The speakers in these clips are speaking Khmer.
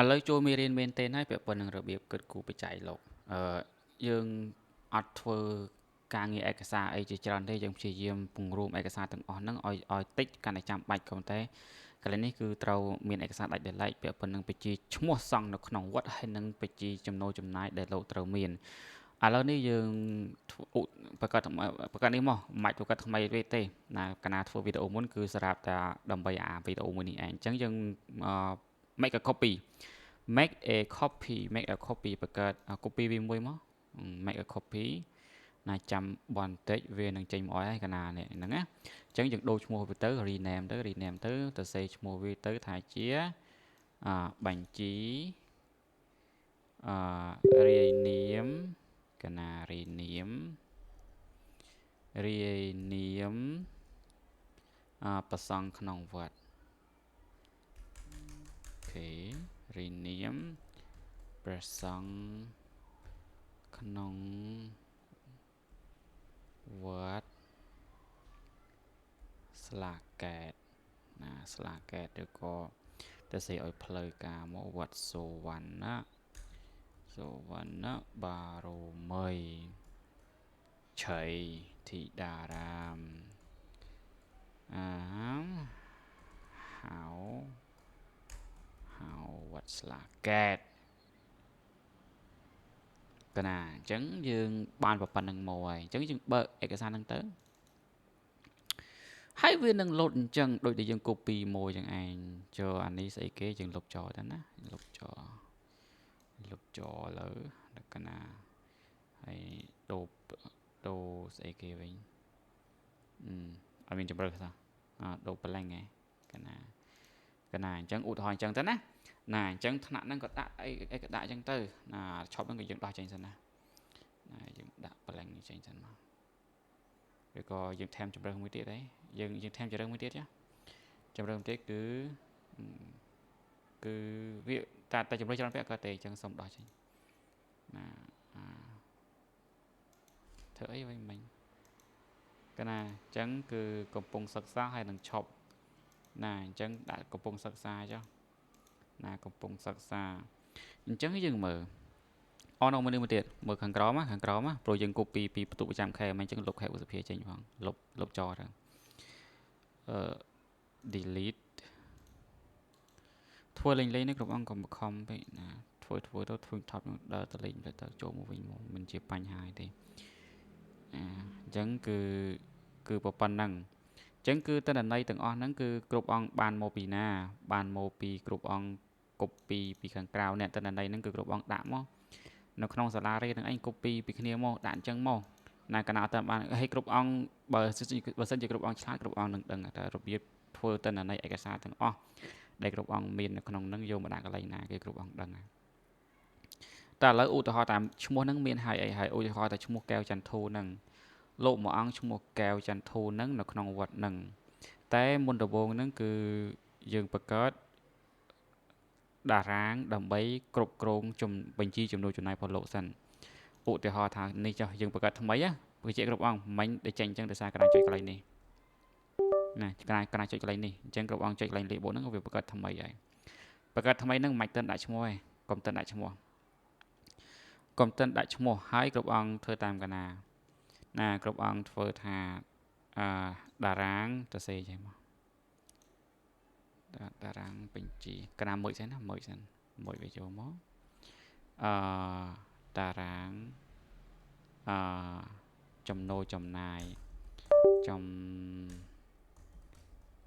ឥឡូវចូលមេរៀនមែនទែនហើយពាក់ព័ន្ធនឹងរបៀបគិតគូរបច្ច័យលោកយើងអត់ធ្វើការងារឯកសារអីជាច្រើនទេយើងព្យាយាមពង្រួមឯកសារទាំងអស់ហ្នឹងឲ្យតិចកាន់តែចាំបាច់ក៏តែកន្លែងនេះគឺត្រូវមានឯកសារដាច់ដោយឡែកពាក់ព័ន្ធនឹងបញ្ជីឈ្មោះសង់នៅក្នុងវត្តហើយនិងបញ្ជីចំណូលចំណាយដែលលោកត្រូវមានឥឡូវនេះយើងបង្កើតនេះមកមិនបាច់បង្កើតថ្មីទេណាកាលណាធ្វើវីដេអូមុនគឺសម្រាប់តែដើម្បីអាវីដេអូមួយនេះឯងអញ្ចឹងយើង make a copy make a copy បង្កើត copy វាមួយមក make a copy ណាចាំបន្តិចវានឹងចេញមកហើយកណានេះហ្នឹងណាអញ្ចឹងយើងដូរឈ្មោះវាទៅ rename ទៅទៅសេឈ្មោះវាទៅថាជាបញ្ជីរាយនាមកណារាយនាមប្រសង់ក្នុងវត្តអូខេរាយនាមព្រះសង្ឃក្នុងវត្តស្លាកែតណាស្លាកែតឬក៏ទៅសេឲ្យផ្លូវការមកវត្តសូវណ្ណៈបារមីឆៃធីតារាមហៅវត្តស្លាកែតកណាអញ្ចឹងយើងបានប៉ុណ្្នឹងមកហើយអញ្ចឹងយើងបើកឯកសារហ្នឹងទៅហើយវានឹងលោតអញ្ចឹងដូចដែលយើង copy មកអញ្ចឹងឯងចូលអានេះស្អីគេយើងលុបចោលទៅណាលុបចោលលើកណាហើយដូរស្អីគេវិញអត់មានចម្រើសទេដូរប្រឡែងឯងកណាអញ្ចឹងឧទាហរណ៍អញ្ចឹងទៅណាអញ្ចឹងថ្នាក់ហ្នឹងក៏ដាក់អីក៏ដាក់អញ្ចឹងទៅណាឈប់ហ្នឹងក៏យើងដោះចេញសិនណាយើងដាក់ប្រឡែងនេះចេញសិនមកឬក៏យើងថែមចម្រើសមួយទៀតដែរយើងថែមចម្រើសមួយទៀតចាចម្រើសមួយទៀតគឺវាតែចម្រើសច្រើនពាក់ក៏តែអញ្ចឹងសុំដោះចេញណាធ្វើអីវិញមិញកណាអញ្ចឹងគឺកំពុងសិក្សាហើយនឹងឈប់ណាអញ្ចឹងដាក់កំពុងសិក្សាចុះណាកំពុងសិក្សាអញ្ចឹងយើងមើលអនមួយនេះមួយទៀតមើលខាងក្រោមព្រោះយើង copy ពីបន្ទុកប្រចាំខែមិនអញ្ចឹងលុបខែឧសភាចេញផងលុបចោលទៅdelete ធ្វើលេងនេះគ្រប់អង្គកុំបខំពេកណាធ្វើទៅធ្វើថប់ដើរទៅលេងទៅចូលមកវិញមកមិនជាបញ្ហាទេអញ្ចឹងគឺប៉ុណ្ណឹងអញ្ចឹងគឺតនន័យទាំងអស់ហ្នឹងគឺគ្រប់អង្គបានមកពីណាបានមកពីគ្រប់អង្គ copy ពីខាងក្រៅអ្នកតនន័យហ្នឹងគឺគ្រប់អង្គដាក់មកនៅក្នុងសាលារៀននឹងឯង copy ពីគ្នាមកដាក់អញ្ចឹងមកណាកណាអត់បានឲ្យគ្រប់អង្គបើសិនជាគ្រប់អង្គឆ្លាតគ្រប់អង្គនឹងដឹងតែរបៀបធ្វើតនន័យឯកសារទាំងអស់ដែលគ្រប់អង្គមាននៅក្នុងហ្នឹងយកមកដាក់កន្លែងណាគេគ្រប់អង្គដឹងហើយតែឥឡូវឧទាហរណ៍តាមឈ្មោះហ្នឹងមានហើយអីហើយឧទាហរណ៍តែឈ្មោះកែវចន្ទធូហ្នឹងលោកមួយអង្គឈ្មោះកែវចន្ទធូហ្នឹងនៅក្នុងវត្តហ្នឹងតែមុនដំបូងហ្នឹងគឺយើងបង្កើតតារាងដើម្បីគ្រប់គ្រងបញ្ជីចំណូលចំណាយរបស់លោកសិនឧទាហរណ៍ថានេះចុះយើងបង្កើតថ្មីបញ្ជាគ្រប់អង្គមិញដែលចេញអញ្ចឹងដោយសារកណ្ដាលចុចកន្លែងនេះណាកណ្ដាលចុចកន្លែងនេះអញ្ចឹងគ្រប់អង្គចុចកន្លែងលេខ4ហ្នឹងវាបង្កើតថ្មីហើយបង្កើតថ្មីហ្នឹងមិនតិនដាក់ឈ្មោះឯងកុំតិនដាក់ឈ្មោះហើយគ្រប់អង្គធ្វើតាមកណាគ្រប់អង្គធ្វើថាតារាងទៅសេចេះមកតារាងបញ្ជីកណាមួយសិនណាមួយវាចូលមកតារាងចំណូលចំណាយ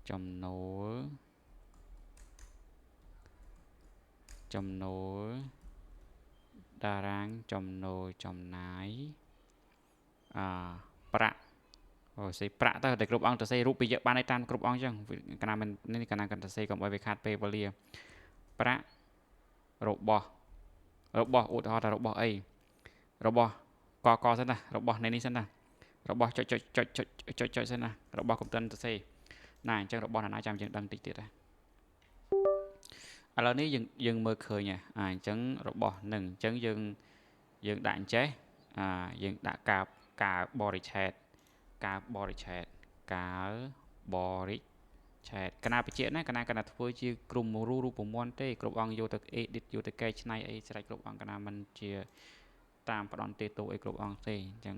ចំណូលតារាងចំណូលចំណាយប្រាក់សេប្រាក់ទៅតែគ្រប់អង្គទៅសេរូបពីយកបានឲ្យតាមគ្រប់អង្គអញ្ចឹងកណាមិននេះកណាកាន់ទៅសេកុំឲ្យវាខាតពេលវេលាប្រាក់របស់ឧទាហរណ៍ថារបស់អីរបស់កសិនណារបស់នេះសិនណារបស់ចុចសិនណារបស់កុំតិនទៅសេណាអញ្ចឹងរបស់ណាចាំយើងដឹងតិចទៀតណាឥឡូវនេះយើងមើលឃើញអញ្ចឹងរបស់នឹងអញ្ចឹងយើងដាក់អញ្ចេះយើងដាក់ការបរិច្ឆេទការបរិ ឆែតកណាបជាណាកណាធ្វើជាក្រុមរូបមន្តទេគ្រប់អង្គយកទៅ edit យកទៅកែច្នៃអីស្រេចគ្រប់អង្គកណាមិនជាតាមផ្ដន់ទេតូអីគ្រប់អង្គទេអញ្ចឹង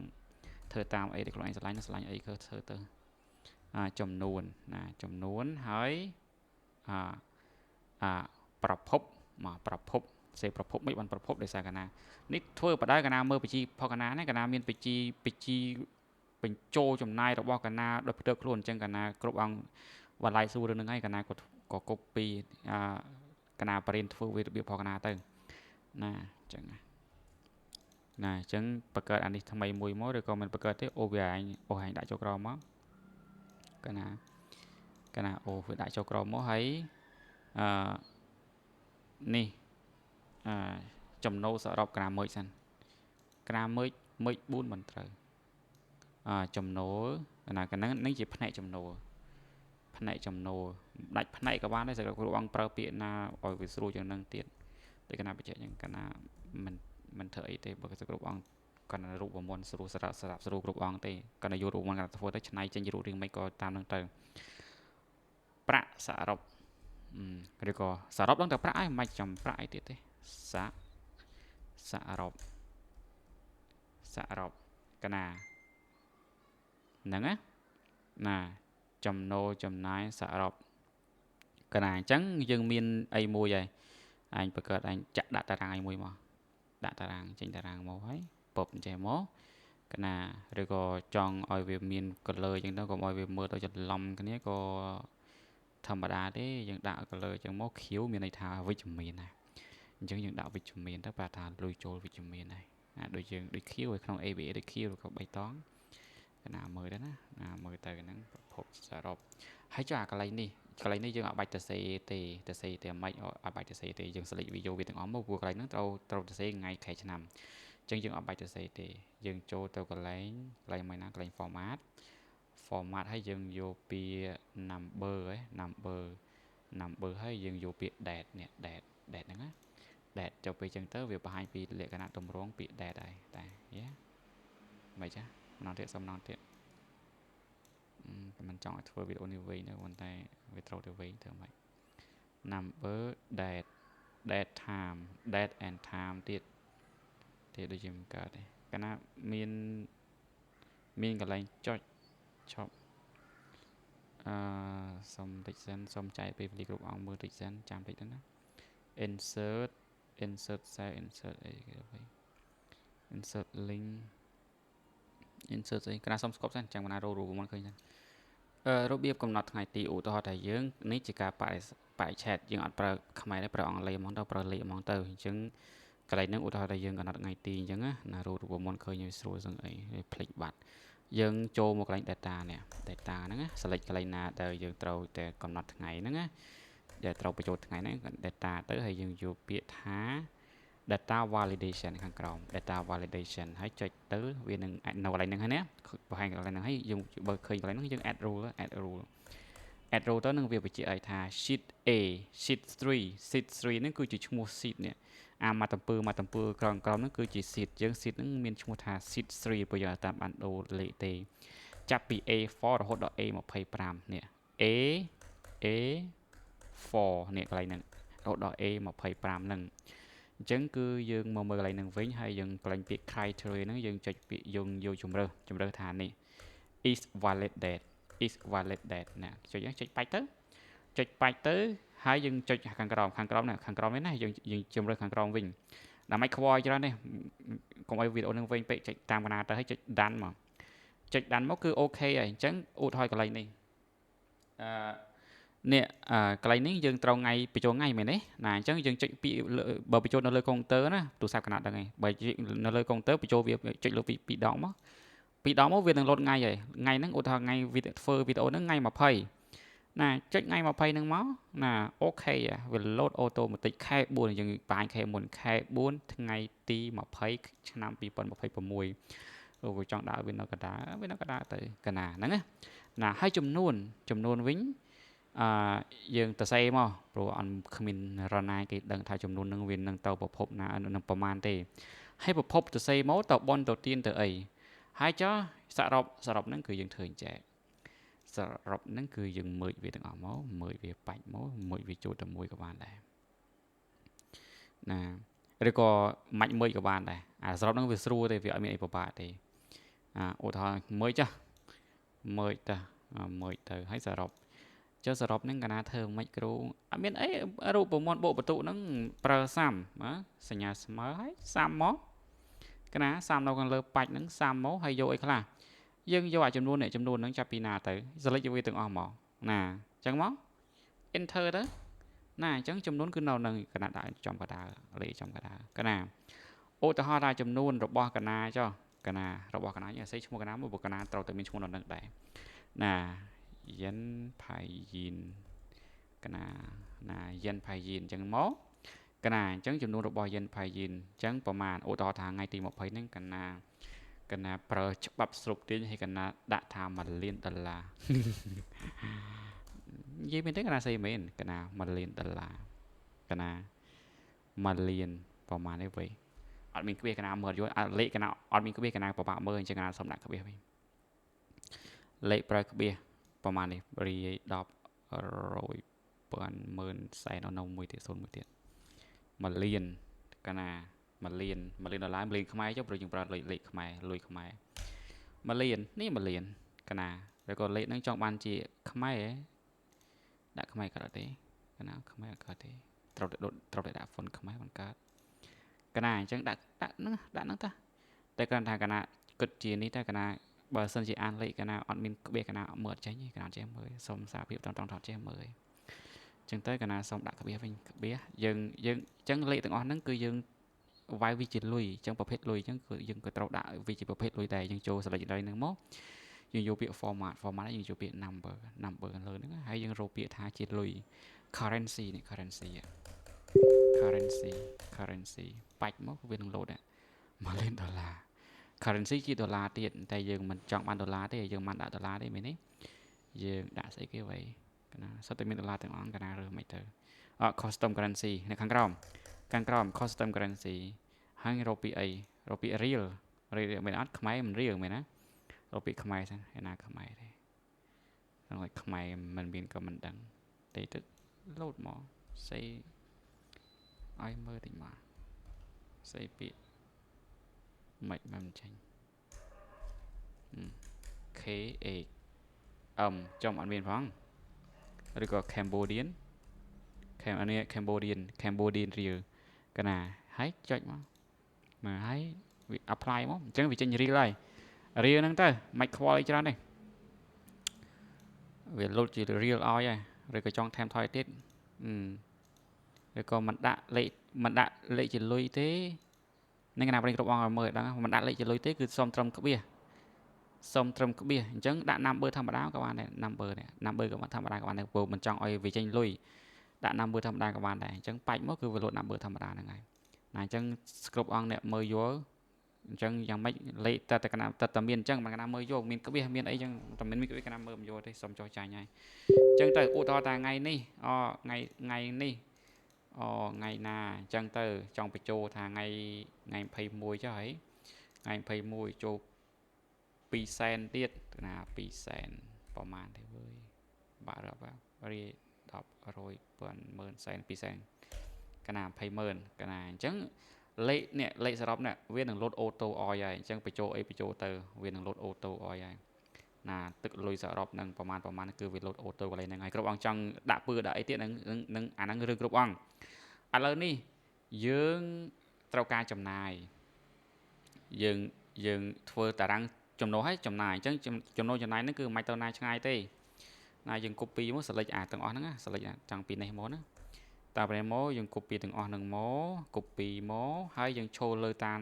ធ្វើតាមអីដែលខ្លួនឯងឆ្លាញ់អីគឺធ្វើទៅចំនួនណាចំនួនហើយប្រភពមកប្រភពសេប្រភពមិនបានប្រភពដោយសារកណានេះធ្វើបដៅកណាមើលបជីផកណានេះកណាមានបជីបញ្ចូលចំណាយរបស់កណាដោយផ្ទាល់ខ្លួនអញ្ចឹងកណាគ្រប់អង្គវឡៃសួររឿងហ្នឹងហើយកណាក៏កុបពីកណាបរិញ្ញាធ្វើវារបៀបផកណាទៅណាអញ្ចឹងណាអញ្ចឹងបង្កើតអានេះថ្មីមួយមកឬក៏មិនបង្កើតទេអូវាឯងដាក់ចូលក្រោមមកកណាអូវាដាក់ចូលក្រោមមកហើយនេះចំណូលសរុបកណាមើចសិនកណាមើច4មិនត្រូវចំណូលកណានឹងជាផ្នែកចំណូលដាច់ផ្នែកក៏បានដែរសម្រាប់គ្រូអង្គប្រើពាក្យណាឲ្យវាស្រួលជាងនឹងទៀតតែកណាបច្ចេកយ៉ាងកណាមិនធ្វើអីទេបើគ្រូអង្គកណារូបមន្តស្រួលស្រាប់ស្រួលគ្រប់អង្គទេកណាយករូបមន្តកណាធ្វើទៅឆ្នៃចេញរូបរាងមិនក៏តាមនឹងទៅប្រាក់សរុបឬក៏សរុបដល់តែប្រាក់ឯងមិនចាំប្រាក់អីទៀតទេសរុបកណាហ្នឹងណាចំណូលចំណាយសរុបកណាអញ្ចឹងយើងមានអីមួយហើយអញបង្កើតអញចាក់ដាក់តារាងអីមួយមកដាក់តារាងចេញតារាងមកហើយពប់អញ្ចឹងមកកណាឬក៏ចង់ឲ្យវាមាន color អញ្ចឹងទៅកុំឲ្យវាមើលទៅច្រឡំគ្នាក៏ធម្មតាទេយើងដាក់ color អញ្ចឹងមកខៀវមានន័យថាវិជ្ជមានណាអញ្ចឹងយើងដាក់វិជ្ជមានទៅប្រហែលថាលុយចូលវិជ្ជមានហើយដូចយើងដូចខៀវក្នុង ABA ដូចខៀវឬក៏បៃតងកណាមើលទៅណាមើលទៅហ្នឹងប្រភពសរុបហើយចុះអាកន្លែងនេះយើងអាចបាច់ទៅសេទេមិនអាចបាច់ទៅសេទេយើង select វីដេអូវាទាំងអស់មកព្រោះកន្លែងហ្នឹងត្រូវទៅសេថ្ងៃខែឆ្នាំអញ្ចឹងយើងអាចបាច់ទៅសេទេយើងចូលទៅកន្លែងមួយណាកន្លែង format ហើយយើងយកពាក្យ number ហើយយើងយកពាក្យ date នេះ date ហ្នឹងណា date ចូលពេលអញ្ចឹងទៅវាបង្ហាញពីលក្ខណៈទម្រង់ពាក្យ date ហើយតែយ៉ាមិនចាម្ដងទៀតសុំម្ដងទៀតមិនចង់ឲ្យធ្វើវីដេអូនេះវិញទេប៉ុន្តែវាត្រូវទៅវិញធ្វើម៉េច number date time date and time ទៀតដូចជាមិនកើតទេកាលណាមានកន្លែងចុចឈប់សុំតិចសិនសុំចែកពេលវេលាគ្រប់អង្គមើលតិចសិនចាំតិចទៅណា insert cell insert អីគេទៅ insert link insert អីកណាសុំស្គប់សិនចាំកណារករូបមកឃើញសិនរបៀបកំណត់ថ្ងៃទីឧទាហរណ៍ថាយើងនេះជាការបរិច្ឆេទយើងអត់ប្រើខ្មែរទេប្រើអង់គ្លេសហ្មងទៅប្រើលេខហ្មងទៅអញ្ចឹងកន្លែងហ្នឹងឧទាហរណ៍ថាយើងកំណត់ថ្ងៃទីអញ្ចឹងណារូបមន្តឃើញឲ្យស្រួលសឹងអីភ្លេចបាត់យើងចូលមកកន្លែង data នេះ data ហ្នឹងណា select កន្លែងណាដែលយើងត្រូវតែកំណត់ថ្ងៃហ្នឹងណាដែលត្រូវបញ្ចូលថ្ងៃហ្នឹង data ទៅហើយយើងយកពាក្យថា data validation ខាងក្រោម data validation ហើយចុចទៅវានឹងនៅកន្លែងហ្នឹងហើយណាបង្ហាញកន្លែងហ្នឹងហើយយើងបើឃើញកន្លែងហ្នឹងយើង add rule ទៅនឹងវាបញ្ជាក់ឲ្យថា sheet A sheet 3ហ្នឹងគឺជាឈ្មោះ sheet នេះមកតំពើក្រោមហ្នឹងគឺជា sheet យើង sheet ហ្នឹងមានឈ្មោះថា sheet 3ព្រោះយើងតាមបានដូរលេខទេចាប់ពី A4 រហូតដល់ A25 នេះ A4 នេះកន្លែងហ្នឹងរហូតដល់ A25 ហ្នឹងអញ្ចឹងគឺយើងមកមើលកន្លែងហ្នឹងវិញហើយយើងកន្លែងពាក្យ criteria ហ្នឹងយើងចុចពាក្យយើងយកជំរើសថានេះ is valid date ណាចុចបាច់ទៅហើយយើងចុចខាងក្រោមនេះណាយើងជំរើសខាងក្រោមវិញដើម្បីខ្វល់ច្រើននេះកុំឲ្យវីដេអូហ្នឹងវិញពេកចុចតាមកណាទៅហើយចុច done មកគឺអូខេហើយអញ្ចឹងឧទាហរណ៍កន្លែងនេះនេះកន្លែងនេះយើងត្រូវថ្ងៃបញ្ចូលថ្ងៃមែនទេណាអញ្ចឹងយើងចុចពីបើបញ្ចូលនៅលើកុំព្យូទ័រណាទូរស័ព្ទកណាត់ហ្នឹងឯងបើនៅលើកុំព្យូទ័របញ្ចូលវាចុចលើពីរដងមកវានឹងលោតថ្ងៃហើយថ្ងៃហ្នឹងឧទាហរណ៍ថ្ងៃធ្វើវីដេអូហ្នឹងថ្ងៃ20ណាចុចថ្ងៃ20ហ្នឹងមកណាអូខេវាលោតអូតូម៉ាទិកខែ4យើងបង្ហាញខែមុនខែ4ថ្ងៃទី20ឆ្នាំ2026អូចង់ដាក់វានៅកណ្ដាលទៅកណាហ្នឹងណាហើយចំនួនវិញយើងទៅសេមកព្រោះអត់គ្មានរណាគេដឹងថាចំនួននឹងវានឹងទៅប្រភពណានឹងប្រមាណទេហើយប្រភពទៅសេមកទៅបនទៅទៀនទៅអីហើយចុះសរុបហ្នឹងគឺយើងធ្វើអញ្ចឹងស សរុបហ្នឹងគឺយើងមើលវាទាំងអស់មកមើលវាបាច់មកមើលវាចូលតែមួយក៏បានដែរណាឬក៏មាច់មើលក៏បានដែរអាសរុបហ្នឹងវាស្រួលទេវាអត់មានអីពិបាកទេឧទាហរណ៍មើលចាស់មើលទៅហើយសរុបចុះសរុបហ្នឹងកាលណាធ្វើមិនគ្រូអត់មានអីរូបមន្តបូកបន្ទុកហ្នឹងប្រើសាំសញ្ញាស្មើហើយសាំមកកាលណាសាំនៅខាងលើបាច់ហ្នឹងសាំមកហើយយកអីខ្លះយើងយកអាចំនួនហ្នឹងចាប់ពីណាទៅសលេចវាទាំងអស់មកណាអញ្ចឹងមក enter ទៅណាអញ្ចឹងចំនួនគឺនៅនឹងកណាដាក់ចំកដាលលេខចំកដាលកណាឧទាហរណ៍ថាចំនួនរបស់កណាចុះកណារបស់កណាយើងសេឈ្មោះកណាមួយព្រោះកណាត្រូវតែមានឈ្មោះនៅនឹងដែរណាយិនផៃយីនកណាណាយិនផៃយីនអញ្ចឹងមកកណាអញ្ចឹងចំនួនរបស់យិនផៃយីនអញ្ចឹងប្រមាណឧទាហរណ៍ថាថ្ងៃទី20ហ្នឹងកណាប្រើច្បាប់ស្រុបទាញហើយកណាដាក់ថា$1 លាននិយាយមែនទេកណាស្អីមែនកណា$1 លានកណា$1 លានប្រមាណនេះវិញអត់មានក្បៀសកណាមើលយល់លេខកណាអត់មានក្បៀសកណាប្របាក់មើលអញ្ចឹងកណាសុំដាក់ក្បៀសវិញលេខប្រើក្បៀសប្រមាណនេះរី10 100 10,000 សែននៅមួយទៀត0មួយទៀត$1 លានកណា$1 លាន$1 លាន$1 លានខ្មែរចុះព្រោះយើងប្រើលេខខ្មែរលុយខ្មែរ$1 លាននេះ$1 លានកណាឬក៏លេខហ្នឹងចង់បានជាខ្មែរដាក់ខ្មែរក៏ទេកណាខ្មែរក៏ទេត្រូវតែដាក់ហ្វុនខ្មែរបង្កើតកណាអញ្ចឹងដាក់ហ្នឹងតែគ្រាន់ថាកណាគិតជានេះតែកណាបើសិនជាអានលេខកណាអត់មានក្បៀសកណាអត់មើលចេញទេកណាចេះមើលសុំសារភាពត្រង់ចេះមើលអញ្ចឹងទៅកណាសុំដាក់ក្បៀសវិញក្បៀសយើងអញ្ចឹងលេខទាំងអស់ហ្នឹងគឺយើងវាយវាជាលុយអញ្ចឹងប្រភេទលុយអញ្ចឹងគឺយើងក៏ត្រូវដាក់វាជាប្រភេទលុយដែរយើងចូល select ហ្នឹងមកយើងយកពាក្យ format យើងយកពាក្យ number ខាងលើហ្នឹងហើយយើងរកពាក្យថាជាលុយ currency នេះ currency បាច់មកវានឹង load $1 លាន currency ជាដុល្លារទៀតតែយើងមិនចង់បានដុល្លារទេយើងមិនដាក់ដុល្លារទេមែនទេយើងដាក់ស្អីគេវិញកណាសុទ្ធតែមានដុល្លារទាំងអស់កណារើសមិនទៅcustom currency នៅខាងក្រោម custom currency ហើយរកពីអីរកពី real មែនអត់ខ្មែរមិន real មែនណារកពីខ្មែរសិនឯណាខ្មែរទេហើយខ្មែរមិនមានក៏មិនដឹងទេទៅ load មកសេឲ្យមើលតិចមកសេពាក្យមិនចេញK Aចំអត់មានផងឬក៏ Cambodian real កណាហើយចុចមកមើលហើយវា apply មកអញ្ចឹងវាចេញ real ហើយ real ហ្នឹងទៅមិនខ្វល់អីច្រើនទេវា load ជា real ឲ្យហើយឬក៏ចង់ថែមថយទៀតឬក៏មិនដាក់លេខជាលុយទេនឹងកណាប្រេងគ្រប់អង្គឲ្យមើលដឹងមិនដាក់លេខជាលុយទេគឺសុំត្រឹមក្បៀសអញ្ចឹងដាក់ number ធម្មតាក៏បានដែរ number ក៏ធម្មតាក៏បានដែរព្រោះមិនចង់ឲ្យវាចេញលុយដាក់ number ធម្មតាក៏បានដែរអញ្ចឹងបាច់មកគឺវា load number ធម្មតាហ្នឹងហើយណាអញ្ចឹងគ្រប់អង្គអ្នកមើលយល់អញ្ចឹងយ៉ាងម៉េចលេខតែកណាតែមានអញ្ចឹងមិនកណាមើលយល់មានក្បៀសមានអីអញ្ចឹងតែមានក្បៀសកណាមើលមិនយល់ទេសុំចុះចាញ់ហើយអញ្ចឹងទៅឧទាហរណ៍ថាថ្ងៃនេះថ្ងៃនេះថ្ងៃណាអញ្ចឹងទៅចង់បញ្ចូលថាថ្ងៃ21ចុះហើយថ្ងៃ21ចូល2សែនទៀតណា2សែនប្រហែលទេវើយបាក់រាប់រី10 100 10,000 សែន2សែនកណា20,000កណាអញ្ចឹងលេខសរុបនេះវានឹង load auto ឲ្យហើយអញ្ចឹងបញ្ចូលអីបញ្ចូលទៅវានឹង load auto ឲ្យហើយណាទឹកលុយសរុបនឹងប្រមាណគឺវា load auto កន្លែងហ្នឹងហើយគ្រប់អង្គចង់ដាក់ពើដាក់អីទៀតនឹងអាហ្នឹងរឿងគ្រប់អង្គឥឡូវនេះយើងត្រូវការចំណាយយើងធ្វើតារាងចំណូលហើយចំណាយអញ្ចឹងចំណូលចំណាយហ្នឹងគឺមិនទៅណាឆ្ងាយទេណាយើង copy មក select ទាំងអស់ហ្នឹង select ចង់ពីនេះមកណាតាប្រេមកយើង copy ទាំងអស់ហ្នឹងមក copy មកហើយយើងឈរលើតាម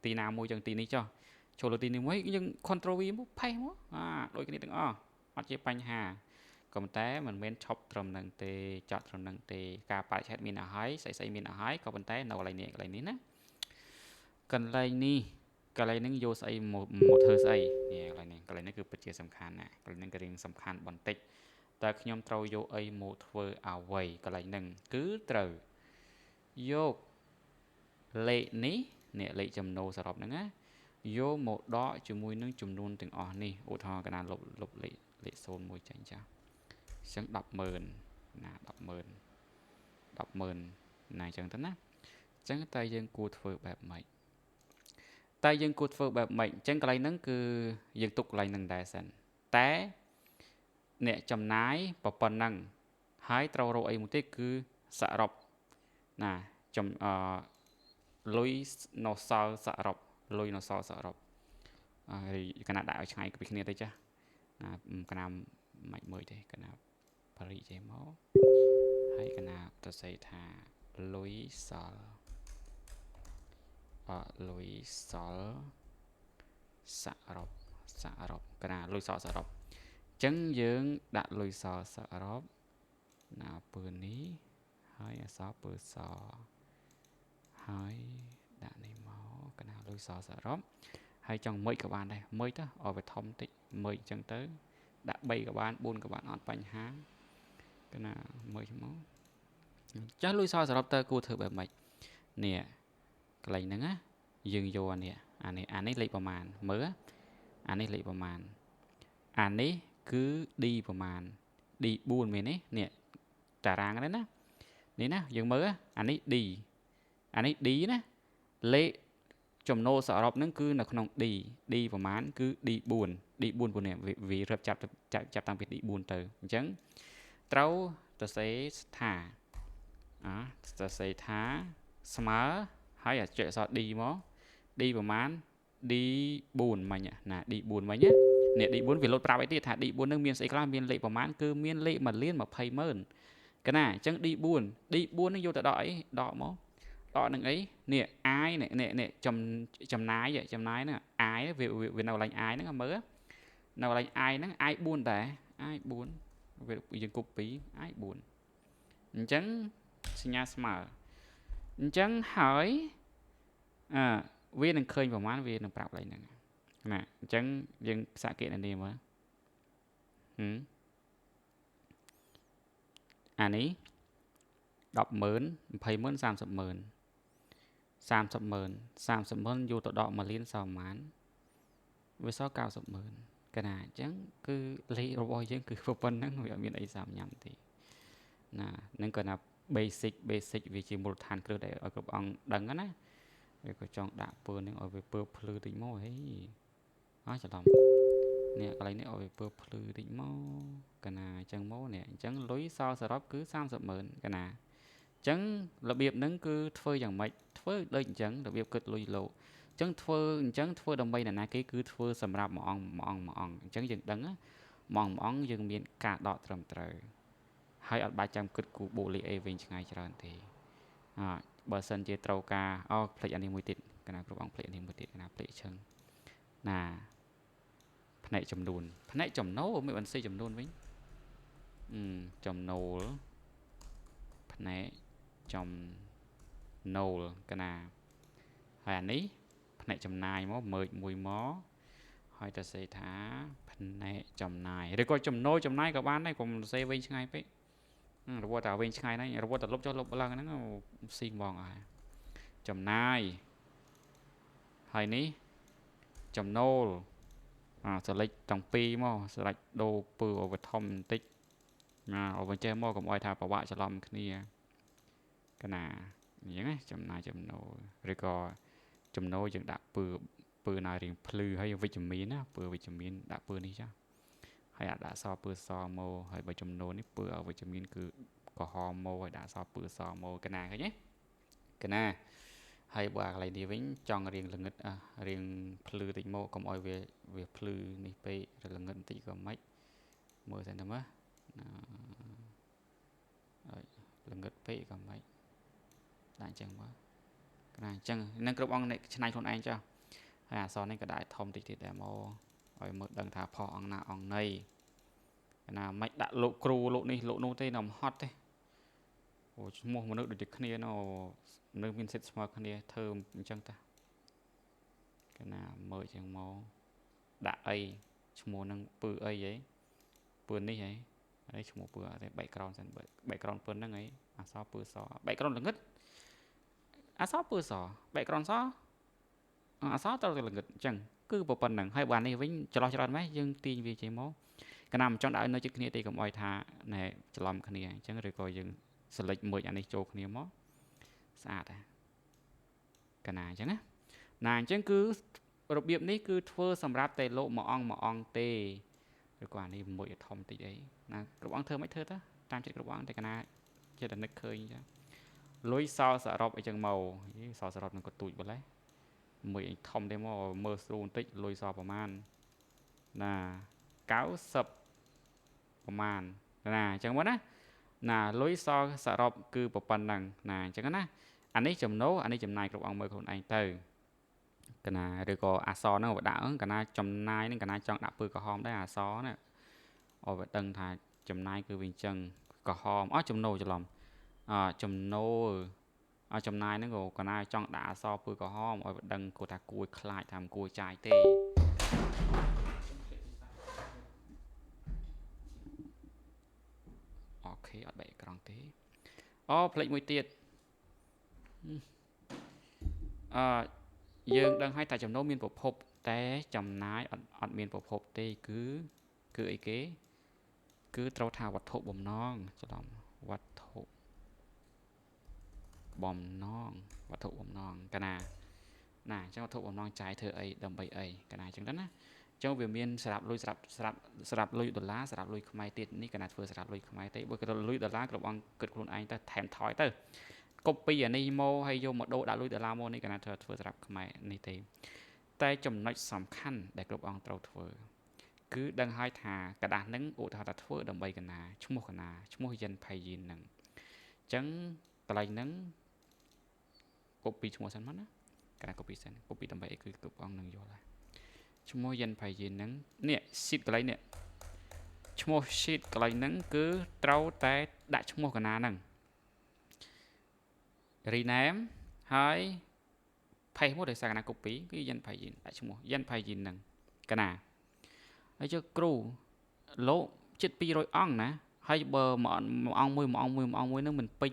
ទីណាមួយចឹងទីនេះចុះឈរលើទីនេះមួយយើង control V មកផេះមកដូចគ្នាទាំងអស់អត់ជាបញ្ហាក៏ប៉ុន្តែមិនមែនឈប់ត្រឹមនឹងទេចត់ត្រឹមនឹងទេការបរិច្ឆេទមានឲ្យហើយស្អីមានឲ្យហើយក៏ប៉ុន្តែនៅកន្លែងនេះណាកន្លែងហ្នឹងយកស្អីមកធ្វើស្អីនេះកន្លែងនេះគឺពិតជាសំខាន់ណាកន្លែងហ្នឹងគឺរឿងសំខាន់បន្តិចតើខ្ញុំត្រូវយកអីមកធ្វើអ្វីកន្លែងហ្នឹងគឺត្រូវយកលេខនេះលេខចំណូលសរុបហ្នឹងណាយកមកដកជាមួយនឹងចំនួនទាំងអស់នេះឧទាហរណ៍កណាលុប លេខ0មួយចេញចាអញ្ចឹង100000ណា100000ណាអញ្ចឹងទៅណាអញ្ចឹងតែយើងគួរធ្វើបែបម៉េចតែយើងគួរធ្វើបែបម៉េចអញ្ចឹងកន្លែងហ្នឹងគឺយើងទុកកន្លែងហ្នឹងដែរសិនតែអ្នកចំណាយប៉ុណ្ណឹងហើយត្រូវរកអីមួយទៀតគឺសរុបណាលុយនៅសល់សរុបលុយនៅសល់សរុបហើយកណាដាក់ឲ្យឆ្ងាយពីគ្នាទៅចាណាកណាមិនមើលទេកណាបរិចេមកហើយកណាទៅសេថាលុយសល់លុយសល់សរុបកណាលុយសល់សរុបអញ្ចឹងយើងដាក់លុយសល់សរុបណាពើនេះហើយអសល់ពើសហើយដាក់នេះមកកណាលុយសល់សរុបហើយចង់មើលក៏បានដែរមើលទៅឲ្យវាធំតិចមើលអញ្ចឹងទៅដាក់3ក៏បាន4ក៏បានអត់បញ្ហាកណាមើលមកចាស់លុយសល់សរុបទៅគួរធ្វើបែបម៉េចនេះកន្លែងហ្នឹងណាយើងយកអានេះលេខប្រមាណមើលអានេះលេខប្រមាណអានេះគឺ D ប្រមាណ D 4មែនទេនេះតារាងហ្នឹងណានេះណាយើងមើលអានេះ D ណាលេខចំណូលសរុបហ្នឹងគឺនៅក្នុង D ប្រមាណគឺ D4 ព្រោះនេះវារៀបចាប់តាំងពី D4 ទៅអញ្ចឹងត្រូវទៅសេថាទៅសេថាស្មើហើយចុចអក្សរ D មក D ប្រមាណ D4 មិញណា D4 មិញនេះ D4 វាលោតប្រាប់អីទៀតថា D4 នឹងមានស្អីខ្លះមានលេខប្រមាណគឺមានលេខ1,20,000កណាអញ្ចឹង D4 នឹងយកទៅដកអីដកមកដកនឹងអីនេះ I នេះចំណាយហ្នឹង I វានៅកន្លែង I ហ្នឹងមើលនៅកន្លែង I ហ្នឹង I4 ដែរ I4 វាយើង copy I4 អញ្ចឹងសញ្ញាស្មើអញ្ចឹងហើយវានឹងឃើញប្រមាណវានឹងប្រាប់កន្លែងហ្នឹងណាអញ្ចឹងយើងសាកគណនាមើលអានេះ10,000 20,000 30,000 30,000យកទៅដក1លានសល់ប៉ុន្មានវាសល់90,000កណាអញ្ចឹងគឺលេខរបស់យើងគឺប៉ុណ្្នឹងវាអត់មានអីសាមញ៉ាំទេណានឹងគាត់ថា basic វាជាមូលដ្ឋានគ្រឹះដែលឲ្យគ្រប់អង្គដឹងណាវាក៏ចង់ដាក់ពើនឹងឲ្យវាពើភ្លឺតិចមកហីច្រឡំនេះកន្លែងនេះឲ្យវាពើភ្លឺតិចមកកណាអញ្ចឹងមកនេះអញ្ចឹងលុយសល់សរុបគឺ30,000កណាអញ្ចឹងរបៀបហ្នឹងគឺធ្វើយ៉ាងម៉េចធ្វើដូចអញ្ចឹងរបៀបគិតលុយលោកអញ្ចឹងធ្វើដើម្បីអ្នកណាគេគឺធ្វើសម្រាប់មួយអង្គអញ្ចឹងយើងដឹងមួយអង្គយើងមានការដកត្រឹមត្រូវហើយអត់បាច់ចាំគិតគូបូលីអេវិញឆ្ងាយច្រើនទេបើសិនជាត្រូវការផ្លេចអានេះមួយទៀតកណាគ្រប់អង្គផ្លេចអានេះមួយទៀតកណាផ្លេចឈឹងណាផ្នែកចំនួនផ្នែកចំណូលមិនបានសេចំនួនវិញចំណូលផ្នែកចំណូលកណាហើយអានេះផ្នែកចំណាយមកមើលមួយមកហើយទៅសេថាផ្នែកចំណាយឬក៏ចំណូលចំណាយក៏បានដែរកុំសេវិញឆ្ងាយពេករវល់តែវិញឆ្ងាយហ្នឹងរវល់តែលុបចុះលុបឡើងហ្នឹងស៊ីងបងអស់ចំណាយហើយនេះចំណូលselect ទាំងពីរមកស្រេចដូរពើឲ្យវាធំបន្តិចឲ្យវាចេះមកកុំឲ្យថាប្រវាក់ច្រឡំគ្នាកណាអញ្ចឹងណាចំណាយចំណូលឬក៏ចំណូលយើងដាក់ពើណារៀងភ្លឺហើយវិជ្ជមានណាពើវិជ្ជមានដាក់ពើនេះចាហើយអាចដាក់សពើសមកហើយបើចំណូលនេះពើឲ្យវិជ្ជមានគឺក្រហមមកហើយដាក់សពើសមកកណាឃើញទេកណាហើយបើកន្លែងនេះវិញចង់រៀងល្ងឹតរៀងភ្លឺតិចមកកុំឲ្យវាភ្លឺនេះពេកឬល្ងឹតបន្តិចក៏មិនមើលសិនទៅមើលល្ងឹតពេកក៏មិនដាក់អញ្ចឹងមើលកណាអញ្ចឹងនឹងគ្រប់អង្គឆ្នៃខ្លួនឯងចុះហើយអក្សរនេះក៏ដាក់ធំតិចទៀតដែរមកឲ្យមើលដឹងថាផុសអង្គណាអង្គណីកណាមិនដាក់លោកគ្រូលោកនេះលោកនោះទេនំហត់ទេអូឈ្មោះមនុស្សដូចតែគ្នានៅមានសិទ្ធិស្មើគ្នាធ្វើអញ្ចឹងតាកណាមើលអញ្ចឹងមកដាក់អីឈ្មោះនឹងពើអីហីពើនេះហីហើយឈ្មោះពើអត់ទេ background សិន background ពើហ្នឹងហីអក្សរពើស background ល្ងឹតអក្សរពើស background សអក្សរត្រូវតែល្ងឹតអញ្ចឹងគឺប៉ុណ្្នឹងហើយបាននេះវិញច្រឡោះច្រើនម៉េចយើងទាញវាចេញមក កណាមិនចង់ដាក់នៅជិតគ្នាទេកុំឲ្យថាណែច្រឡំគ្នាអញ្ចឹងឬក៏យើង select មួយអានេះចូលគ្នាមកស្អាតដែរកណាអញ្ចឹងណាអញ្ចឹងគឺរបៀបនេះគឺធ្វើសម្រាប់តែលោកមួយអង្គទេឬក៏អានេះមួយធំតិចអីណាគ្រប់អង្គធ្វើមិនធ្វើទៅតាមចិត្តគ្រប់អង្គតែកណាចេះតែនឹកឃើញអញ្ចឹងលុយសល់សរុបអីចឹងមកសល់សរុបនឹងក៏ទូចបលែមួយអីធំទេមកមើលស្រួលបន្តិចលុយសល់ប្រមាណណា90ប្រមាណណាអញ្ចឹងមកណាលុយសល់សរុបគឺប៉ុណ្ណឹងណាអញ្ចឹងណាអានេះចំណូលអានេះចំណាយគ្រប់អង្គមើលខ្លួនឯងទៅកណាឬក៏អសហ្នឹងបើដាក់កណាចំណាយហ្នឹងកណាចង់ដាក់ពើក្រហមដែរអសណាឲ្យវាដឹងថាចំណាយគឺវាអញ្ចឹងក្រហមចំណូលច្រឡំចំណូលចំណាយហ្នឹងក៏កណាចង់ដាក់អសពើក្រហមឲ្យវាដឹងគាត់ថាគួរខ្លាចថាមិនគួរចាយទេអូខេអត់បែកអេក្រង់ទេផ្លេចមួយទៀតយើងដឹងហើយថាចំណូលមានប្រភពតែចំណាយអត់មានប្រភពទេគឺអីគេគឺត្រូវថាវត្ថុបំណងច្រឡំវត្ថុបំណងកណាណាអញ្ចឹងវត្ថុបំណងចាយធ្វើអីដើម្បីអីកណាអញ្ចឹងទៅណាអញ្ចឹងវាមានស្រាប់លុយស្រាប់លុយដុល្លារស្រាប់លុយខ្មែរទៀតនេះកណាធ្វើស្រាប់លុយខ្មែរទេបើលុយដុល្លារគ្រប់អង្គគិតខ្លួនឯងទៅថែមថយទៅកុបពីអានេះមកហើយយកមកដូរដាក់លុយដុល្លារមកនេះកណាធ្វើស្រាប់ខ្មែរនេះទេតែចំណុចសំខាន់ដែលគ្រប់អង្គត្រូវធ្វើគឺដឹងហើយថាกระดาษហ្នឹងឧទាហរណ៍ថាធ្វើដើម្បីកណាឈ្មោះកណាឈ្មោះយិនផៃយីនហ្នឹងអញ្ចឹងកន្លែងហ្នឹងកុបពីឈ្មោះសិនមកណាកណាកុបពីសិនកុបពីដើម្បីអីគឺគ្រប់អង្គនឹងយល់ហើយឈ្មោះយិនផៃយីនហ្នឹងនេះ sheet កន្លែងនេះឈ្មោះ sheet កន្លែងហ្នឹងគឺត្រូវតែដាក់ឈ្មោះកណាហ្នឹង rename ហើយ paste មកដោយសារកណាកុបពីគឺយិនផៃយីនដាក់ឈ្មោះយិនផៃយីនហ្នឹងកណាហើយចុះគ្រូលោកជិត200អង្គណាហើយបើមួយអង្គមួយហ្នឹងមិនពេញ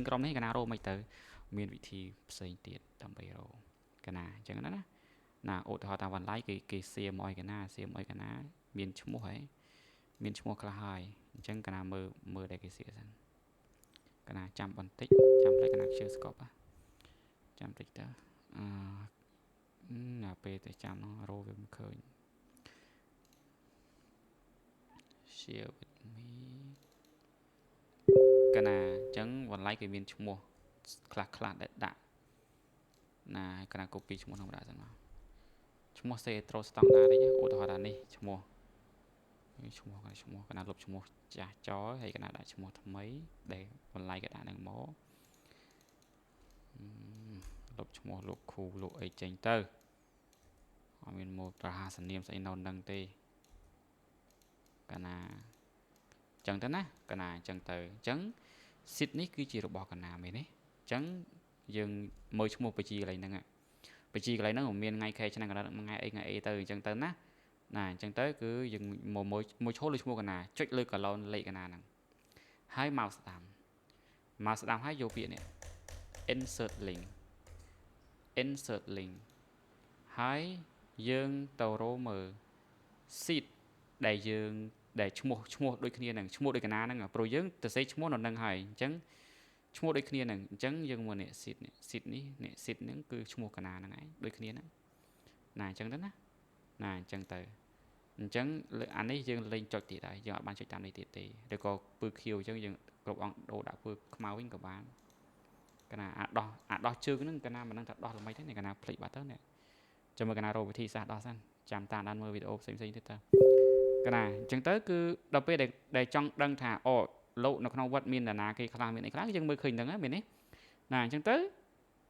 ក្រុមនេះកណារោមិនទៅមានវិធីផ្សេងទៀតដើម្បីរោកណាអញ្ចឹងណាឧទាហរណ៍តាមវ៉ាន់ឡៃគេសៀមឲ្យកណាមានឈ្មោះហើយមានឈ្មោះខ្លះហើយអញ្ចឹងកណាមើលដែលគេសៀសិនកណាចាំបន្តិចចាំផ្លេចកណាខ្ជិលស្កប់ចាំតិចទៅណាពេលតែចាំនោះរោវាមិនឃើញshare with me កណាអញ្ចឹងវ៉ាន់ឡៃគេមានឈ្មោះខ្លះដែលដាក់ណាកណា copy ឈ្មោះហ្នឹងដាក់សិនមកឈ្មោះសេត្រូស្តង់ដារទេឧទាហរណ៍ថានេះឈ្មោះកណាលុបឈ្មោះចាស់ចោលហើយកណាដាក់ឈ្មោះថ្មីដែលវ៉ាន់ឡៃគេដាក់ហ្នឹងមកលុបឈ្មោះលោកគ្រូលោកអីចេញទៅអត់មានមកប្រហាសនាមស្អីនៅនឹងទេកណាអញ្ចឹងទៅណាកណាអញ្ចឹងទៅអញ្ចឹង seat នេះគឺជារបស់កណាមែនទេអញ្ចឹងយើងមើលឈ្មោះបញ្ជីកន្លែងហ្នឹងមានថ្ងៃខែឆ្នាំកណ្ដាលថ្ងៃអីទៅអញ្ចឹងទៅណាអញ្ចឹងទៅគឺយើងមកឈរលើឈ្មោះកណាចុចលើកាឡូនលេខកណាហ្នឹងហើយមកស្ដាំហើយយកពាក្យនេះ insert link ហើយយើងទៅរកមើល seat ដែលឈ្មោះដូចគ្នាហ្នឹងឈ្មោះដូចកណាហ្នឹងព្រោះយើងទៅសេឈ្មោះនៅនឹងហើយអញ្ចឹងឈ្មោះដូចគ្នាហ្នឹងអញ្ចឹងយើងមើលនេះ seat ហ្នឹងគឺឈ្មោះកណាហ្នឹងឯងដូចគ្នាហ្នឹងណាអញ្ចឹងទៅណាអញ្ចឹងទៅអញ្ចឹងអានេះយើងលេងចុចទៀតហើយយើងអត់បានចុចតាមនេះទៀតទេឬក៏ពឺខៀវអញ្ចឹងយើងគ្រប់អង្គដូរដាក់ពឺខ្មៅវិញក៏បានកណាអាដោះជើងហ្នឹងកណាមិនដឹងថាដោះល្មិចទេកណាភ្លេចបាត់ទៅនេះចាំមើលកណារកវិធីសាស្ត្រដោះសិនចាំតាមដានមើលវីដេអូផ្សេងទៀតទៅកណាអញ្ចឹងទៅគឺដល់ពេលដែលចង់ដឹងថាលោកនៅក្នុងវត្តមានតាណាគេខ្លះមានអីខ្លះយើងមើលឃើញហ្នឹងមែនទេណាអញ្ចឹងទៅ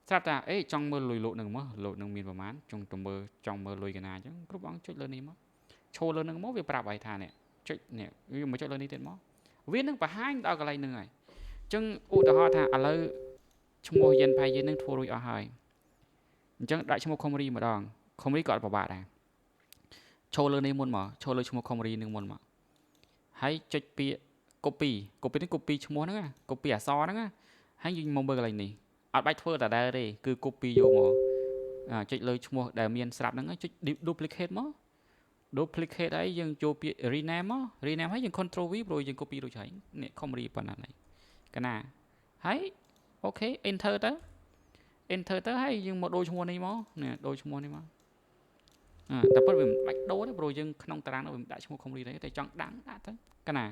ស្រាប់តែចង់មើលលុយលោកនឹងមកលោកនឹងមានប្រមាណចង់មើលលុយកណាអញ្ចឹងគ្រប់អង្គចុចលើនេះមកឈរលើនឹងមកវាប្រាប់ឲ្យថានេះចុចនេះវាមកចុចលើនេះទៀតមកវានឹងបង្ហាញដល់កន្លែងហ្នឹងហើយអញ្ចឹងឧទាហរណ៍ថាឥឡូវឈ្មោះយិនផៃយិននឹងធ្វើរួចអស់ហើយអញ្ចឹងដាក់ឈ្មោះខុំរីម្ដងខុំរីក៏អត់ពិបាកដែរឈរលើនេះមុនមកឈរលើឈ្មោះខុំរីនឹងមុនមកហើយចុចពាក្យ copy នេះ copy ឈ្មោះហ្នឹង copy អក្សរហ្នឹងហើយយើងមកមើលកន្លែងនេះអត់បាច់ធ្វើដដែលទេគឺ copy យកមកចុចលើឈ្មោះដែលមានស្រាប់ហ្នឹងចុច duplicate មក duplicate ហើយយើងចូលពាក្យ rename មក rename ហើយយើង control V ព្រោះយើង copy រួចហើយនេះ Camry ប៉ុណ្ណាហើយកណាហើយអូខេ enter ទៅ enter ទៅហើយយើងមកដូរឈ្មោះនេះមកនេះដូរឈ្មោះនេះមកតែពិតវាមិនបាច់ដូរទេព្រោះយើងក្នុងតារាងនោះវាដាក់ឈ្មោះ Camry ទេចង់ដាក់ទៅកណា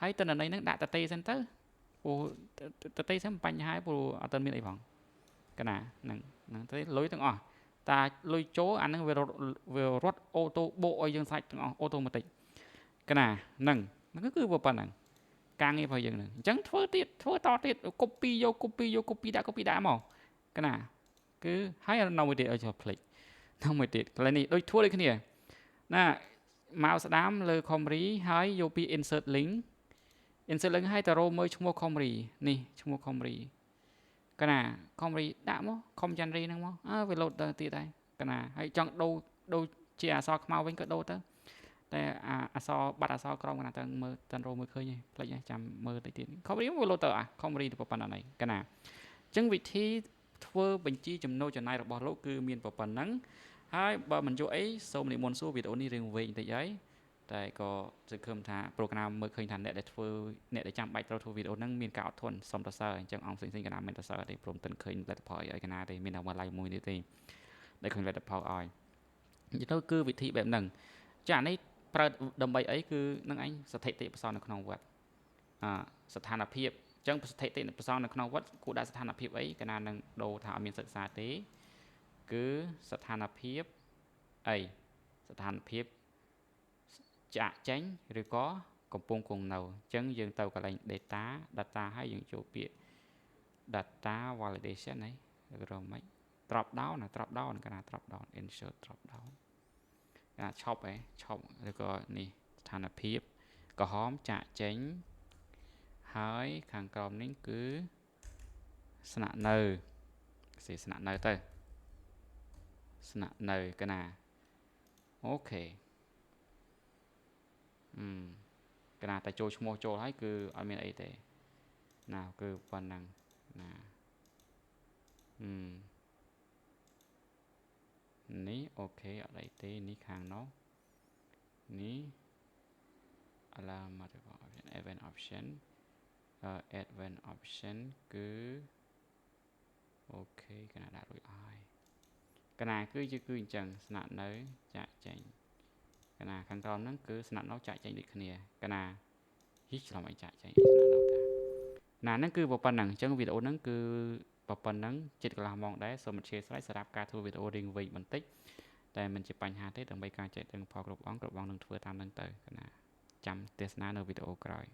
ហើយតនន័យហ្នឹងដាក់តទេសិនទៅព្រោះតទេសិនបញ្ហាព្រោះអត់ទាន់មានអីផងកណាហ្នឹងទៅលុយទាំងអស់តាលុយចូលអាហ្នឹងវារត់អូតូបោកឲ្យយើងសាច់ទាំងអស់អូតូម៉ាទិកកណាហ្នឹងគឺប៉ុណ្ណឹងការងាររបស់យើងហ្នឹងអញ្ចឹងធ្វើតទៀត copy យក copy ដាក់មកកណាគឺហើយនៅមួយទៀតឲ្យចូលភ្លេចនៅមួយទៀតកន្លែងនេះដូចធ្វើដូចគ្នាណាមកស្ដាមលើ Camry ហើយយកពី insert link ហើយទៅរកមើលឈ្មោះ Camry នេះឈ្មោះ Camry កណា Camry ដាក់មក Camry ហ្នឹងមកវាលោតទៅទៀតហើយកណាហើយចង់ដូរជាអក្សរខ្មៅវិញក៏ដូរទៅតែអក្សរបាត់អក្សរក្រមកណាទៅមើលតាន់រកមើលឃើញទេផ្លេចចាំមើលតិចទៀត Camry វាលោតទៅCamry ទៅប៉ុណ្ណឹងហើយកណាអញ្ចឹងវិធីធ្វើបញ្ជីចំណូលចំណាយរបស់លោកគឺមានប៉ុណ្ណឹងហើយបើមិនយកអីសូមនិមន្តសួរវីដេអូនេះរឿងវែងបន្តិចហើយតែក៏សង្ឃឹមថា program មើលឃើញថាអ្នកដែលចាំបាច់ត្រូវធ្វើវីដេអូហ្នឹងមានការអត់ធន់សុំសរសើរអញ្ចឹងអង្គផ្សេងៗកណាមិនសរសើរទេព្រមទាំងឃើញលទ្ធផលឲ្យកណាទេមានតែមួយ like មួយទេដែលឃើញលទ្ធផលឲ្យនិយាយទៅគឺវិធីបែបហ្នឹងចានេះប្រើដើម្បីអីគឺនឹងឯងស្ថិតិផ្សោតនៅក្នុងវត្តស្ថានភាពអញ្ចឹងស្ថិតិផ្សោតនៅក្នុងវត្តគួរដាក់ស្ថានភាពអីកណានឹងដូរថាអត់មានសិក្សាទេគឺស្ថានភាពអីស្ថានភាពចាក់ចេញឬក៏កំពុងគង់នៅអញ្ចឹងយើងទៅកន្លែង data ហើយយើងចូលពាក្យ data validation ហ្នឹងឬមិន drop down ណា drop down កណា drop down insert drop down កណាឈប់ឬក៏នេះស្ថានភាពក្រហមចាក់ចេញហើយខាងក្រោមនេះគឺស្នាក់នៅស្នាក់នៅទៅស្នាក់នៅកណាអូខេកណាតែចូលឈ្មោះចូលហើយគឺអត់មានអីទេណាគឺប៉ុណ្ណឹងណានេះអូខេអត់អីទេនេះខាងនោះនេះ alamat event option advanced option គឺអូខេកណាដាក់រួចហើយកណាគឺអញ្ចឹងស្នាក់នៅចាក់ចេញកណាខាងក្រោមហ្នឹងគឺស្នាក់នៅចាក់ចេញដូចគ្នាកណាហ៊ីឆ្លំឲ្យចាក់ចេញស្នាក់នៅតាណាហ្នឹងគឺប៉ុណ្ណឹងអញ្ចឹងវីដេអូហ្នឹងគឺប៉ុណ្ណឹងជិតកន្លះម៉ោងដែរសូមអធិស្ឋានសម្រាប់ការធ្វើវីដេអូរៀងវែងបន្តិចតែមិនជាបញ្ហាទេដើម្បីការចែកទាំងផលគ្រប់អង្គនឹងធ្វើតាមនឹងទៅកណាចាំទស្សនានៅវីដេអូក្រោយ